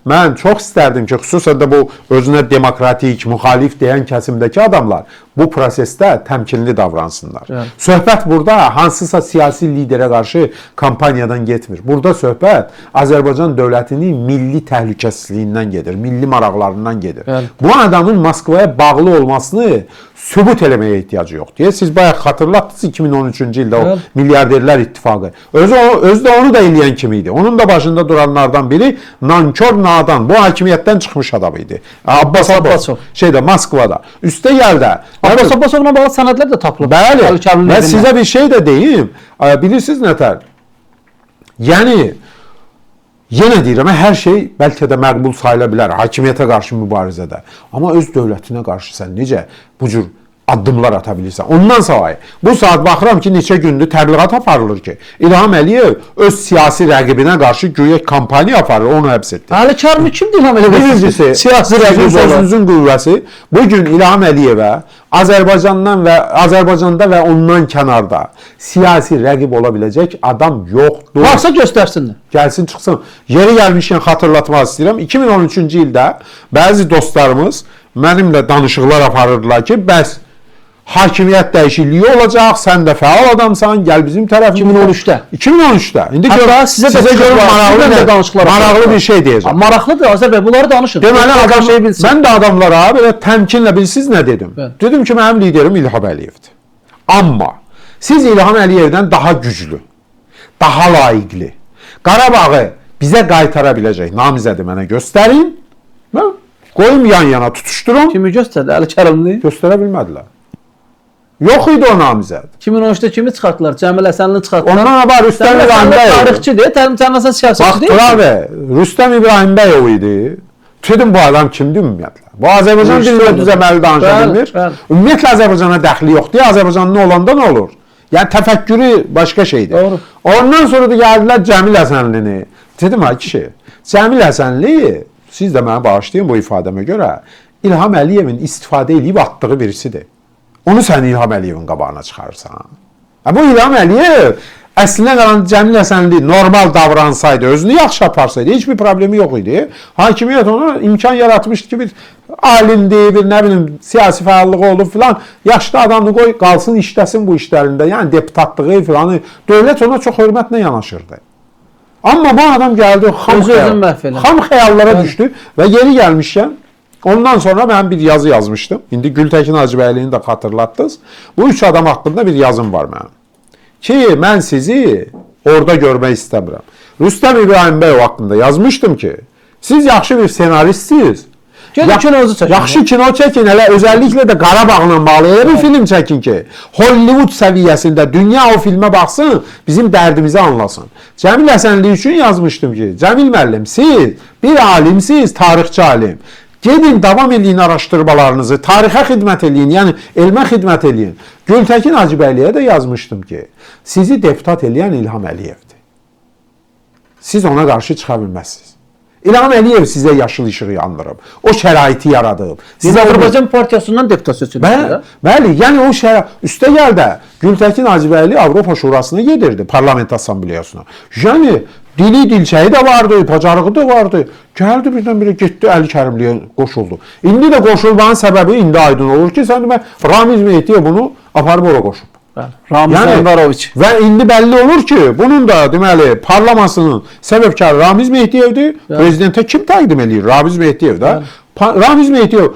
mən çox istərdim ki, xüsusən də bu özünə demokratik, müxalif deyən kəsimdəki adamlar bu prosesdə təmkinli davransınlar. Evet. Söhbət burada hansısa siyasi liderə qarşı kampaniyadan getmir. Burada söhbət Azərbaycan dövlətinin milli təhlükəsizliyindən gedir, milli maraqlarından gedir. Evet. Bu adamın Moskvaya bağlı olmasını sübut eləməyə ehtiyacı yoxdur. Siz bayaq xatırlatdınız 2013-cü ildə o Evet. milyarderlər ittifaqı. Özü də onu da eləyən kimi idi. Onun da başında duranlardan biri nankör nadan. Bu hakimiyyətdən çıxmış adam idi. Abbas Abbasov. Şeydə Moskvada. Üstə gəldə. Abbas Abbasovla bağlı sənədlər də tapılıb. Bəli. Təhlükəsizlik Və evindən. sizə bir şey də deyim. Bilirsiniz nətər? Yəni yenə deyirəm, hər şey bəlkə də məqbul sayıla bilər hakimiyyətə qarşı mübarizədə. Amma öz dövlətinə qarşı sən necə bu cür addımlar ata bilirsən? Ondan savayı bu saat baxıram ki, neçə gündür təbliğat aparılır ki, İlham Əliyev öz siyasi rəqibinə qarşı güya kampaniya aparır, onu həbs etdi. Hələ kimdir İlham Əliyev? Birincisi, siyasi sizin rəqib olan. sözünüzün qüvvəsi bugün İlham Əliyevə Azərbaycanda və ondan kənarda siyasi rəqib ola biləcək adam yoxdur. Varsa göstərsinlər. Gəlsin, çıxsın. Yeri gəlmişkən xatırlatmaq istəyirəm. 2013-cü ildə bəzi dostlarımız mənimlə danışıqlar aparırdılar ki, bəs hakimiyyət dəyişikliyi olacaq, sən də fəal adamsan, gəl bizim tərəfimizdə. 2013-də. 2013-də. İndi Hətta sizə də görün maraqlı bir şey deyəcəm. Maraqlıdır, Azər bəy, bunları danışın. Deməli, Adam şey bilsin. mən də adamlara belə təmkinlə bilsiz nə dedim? Evet. Dedim ki, mənim liderim İlham Əliyevdir. Amma siz İlham Əliyevdən daha güclü, daha layiqli, Qarabağı bizə qaytara biləcək namizədi mənə göstərin. Mən qoyum yan-yana tutuşdurum. Kimi göstərdi? Əli Kərimli. Göstərə bilmədilər. Yox idi o namizəd. 2013-də kimi çıxartdılar? Cəmil Həsənli çıxartdılar. Ondan var Rüstəm İbrahimbəyoğlu. Tarixçidir, Cəmil siyasetçi Bax, deyil. Turabi, Rüstəm İbrahimbəyoğlu idi. Dedim bu adam kimdir ümumiyyətlə? Bu Azərbaycan dilində düzəməli danışa bilmir. Ümumiyyətlə Azərbaycana dəxli yoxdur. Azərbaycanlı olanda nə olur? Yəni təfəkkürü başqa şeydir. Doğru. Ondan sonra da gəldilər Cəmil Həsənlini. Dedim ha kişi, Cəmil Həsənli, siz də mənə bağışlayın bu ifadəmə görə, İlham Əliyevin istifadə edib atdığı birisidir. Onu sən İlham Əliyevin qabağına çıxarırsan. Bu İlham Əliyev əslinə qalan Cəmil Həsənli normal davransaydı, özünü yaxşı aparsaydı, heç bir problemi yox idi. Hakimiyyət ona imkan yaratmışdı ki, bir alimdir, bir nə bilim siyasi fəallığı olub filan, yaşlı adamını qoy, qalsın işləsin bu işlərində. Yəni deputatlığı filanı, dövlət ona çox hörmətlə yanaşırdı. Amma bu adam gəldi, xam xəyallara düşdü və yeri gəlmişkən, ondan sonra mən bir yazı yazmışdım. İndi Gültəkin Hacıbəylini də xatırlatdınız. Bu üç adam haqqında bir yazım var mənim. Ki, mən sizi orada görmək istəmirəm. Rüstəm İbrahimbəyoğlu haqqında yazmışdım ki, siz yaxşı bir senaristsiniz. Yaxşı kino çəkin, elə özəlliklə də Qarabağla bağlı elə bir film çəkin ki, Hollywood səviyyəsində dünya o filmə baxsın, bizim dərdimizi anlasın. Cəmil Həsənli üçün yazmışdım ki, Cəmil müəllim, siz bir alimsiz, tarixçi alim. Gedin, davam edin araşdırmalarınızı, tarixə xidmət edin, yəni elmə xidmət edin. Gültəkin Hacıbəyliyə də yazmışdım ki, sizi deputat eləyən İlham Əliyevdir. Siz ona qarşı çıxa bilməzsiniz. İlham Əliyev sizə yaşıl işığı yandırıb, o şəraiti yaradıb. Sizə Azərbaycan Partiyasından deputat seçilmişdir. Bəli, yəni o şərait, üstə gəl də Gültəkin Hacıbəyli Avropa Şurasına gedirdi, Parlament Assambleyasına. Yəni, dili dilçəyi də vardı, bacarığı da vardı. Gəldi birdən-birə getdi Əli Kərimliyə qoşuldu. İndi də qoşulmanın səbəbi indi aydın olur ki, sən demə Ramiz Mehdiyev bunu aparıb ora qoşub. Ramiz Envaroviç. Və indi bəlli olur ki, bunun da deməli parlamasının səbəbkarı Ramiz Mehdiyevdir. Prezidentə kim təqdim edir? Ramiz Mehdiyev də. Ramiz Mehdiyev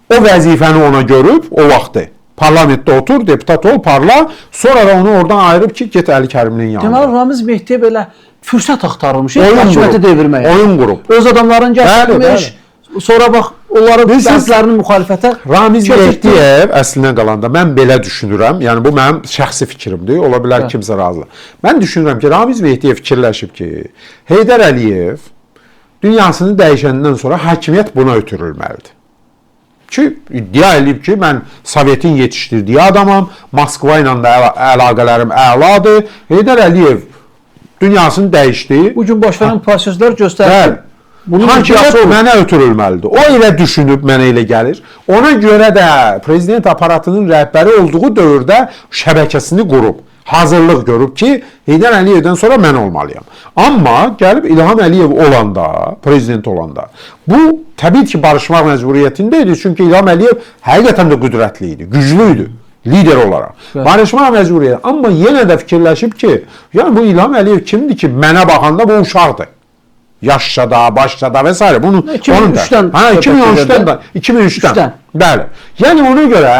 o vəzifəni ona görüb o vaxtı. Parlamentdə otur, deputat ol, parla. Sonra da onu oradan ayırıb ki, get Əli Kərimlinin yanına. Deməli Ramiz Mehdiyev belə fürsət axtarılmış, hakimiyyəti devirməyə. Oyun qrup. Öz adamlarını gətirmiş. Sonra bax, onları bəzilərinin müxalifətə Ramiz Mehdiyev əslinə qalanda mən belə düşünürəm. Yəni bu mənim şəxsi fikrimdir. Ola bilər kimsə razı. Mən düşünürəm ki, Ramiz Mehdiyev fikirləşib ki, Heydər Əliyev dünyasını dəyişəndən sonra hakimiyyət buna ötürülməlidir. Ki, iddia edib ki, mən Sovetin yetişdirdiyi adamam, Moskva ilə də əlaqələrim əladır. Heydər Əliyev dünyasını dəyişdi. Bugün baş verən proseslər göstərir. Hakimiyyət mənə ötürülməlidir. O elə düşünüb, mənə elə gəlir. Ona görə də prezident aparatının rəhbəri olduğu dövrdə şəbəkəsini qurub, hazırlıq görüb ki, Heydər Əliyevdən sonra mən olmalıyam. Amma gəlib İlham Əliyev olanda, prezident olanda, bu təbii ki, barışmaq məcburiyyətində idi. Çünki İlham Əliyev həqiqətən də qüdrətli idi, güclü idi lider olaraq. Barışmaq məcburiyyəti. Amma yenə də fikirləşib ki, yəni bu İlham Əliyev kimdir ki, mənə baxanda bu uşaqdır. Yaşca da, başca da və s. Bunu 2003-dən 2003-dən. Bəli. Yəni ona görə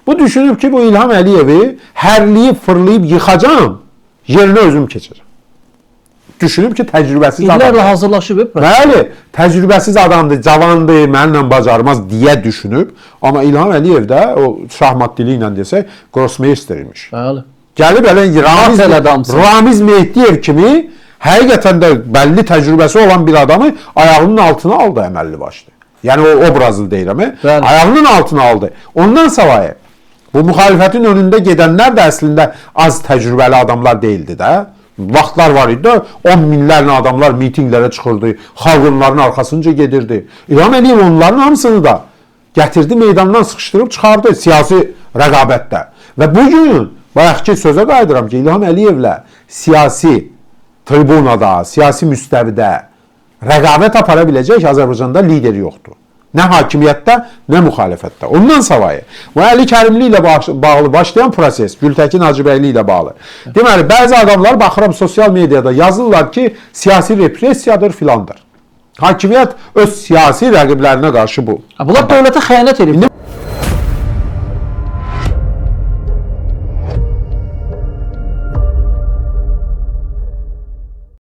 bu düşünüb ki, bu İlham Əliyevi hərliyib, fırlayıb yıxacam, yerinə özüm keçirəm. Düşünüb ki, təcrübəsiz adamdır. İllərlə hazırlaşıb. Bəli, təcrübəsiz adamdır, cavandır, mənimlə bacarmaz deyə düşünüb. Amma İlham Əliyev də o şahmat dili ilə desək, grossmeister imiş. Bəli. Gəlib Ramiz Mehdiyev kimi həqiqətən də bəlli təcrübəsi olan bir adamı ayağının altına aldı əməlli başlı. Yəni o obrazlı deyirəm. Ayağının altına aldı. Ondan savayı bu müxalifətin önündə gedənlər də əslində az təcrübəli adamlar deyildi də. Vaxtlar var idi də 10 minlərlə adamlar mitinqlərə çıxırdı. Xalq onların arxasınca gedirdi. İlham Əliyev onların hamısını da gətirdi, meydandan sıxışdırıb çıxardı siyasi rəqabətdə. Və bugün bayaqki sözə qayıdıram ki, İlham Əliyevlə siyasi tribunada, siyasi müstəvidə rəqabət apara biləcək Azərbaycanda lider yoxdur. Nə hakimiyyətdə, nə müxalifətdə. Ondan savayı, bu Əli Kərimli ilə bağlı başlayan proses, Gültəkin Hacıbəyli ilə bağlı. Deməli, bəzi adamlar baxıram sosial mediada yazırlar ki, siyasi repressiyadır filandır. Hakimiyyət öz siyasi rəqiblərinə qarşı bu. Bunlar dövlətə xəyanət edib.